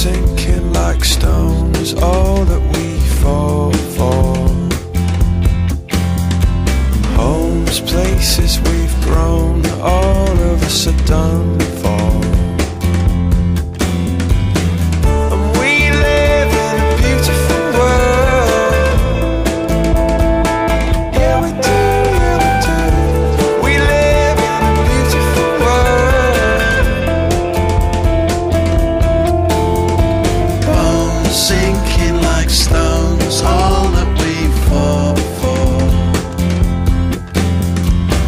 sinking like stones, all that we fall for. Homes, places we've grown, all of us are done for. And we live in a beautiful world. Yeah, we do, yeah, we do. We live in a beautiful world. Bones sinking like stones, all that we fall for.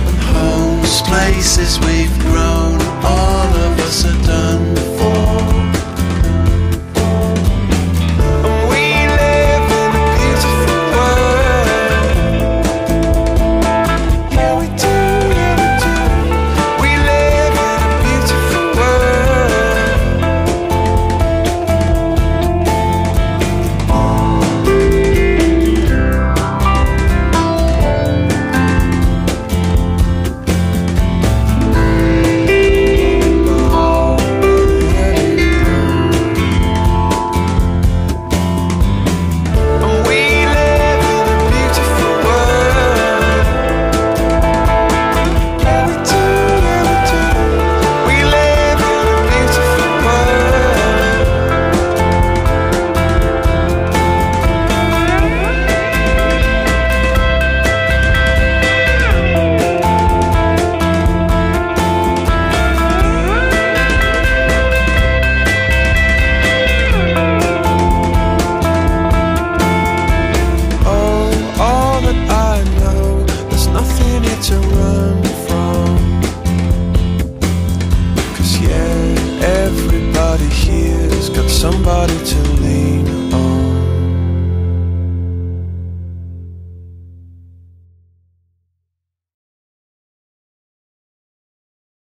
And homes, places we've grown, all of us are done for. And we live in a beautiful world. Yeah, we do, yeah, we do. We live in a beautiful to run from. 'Cause yeah, everybody here's got somebody to lean on.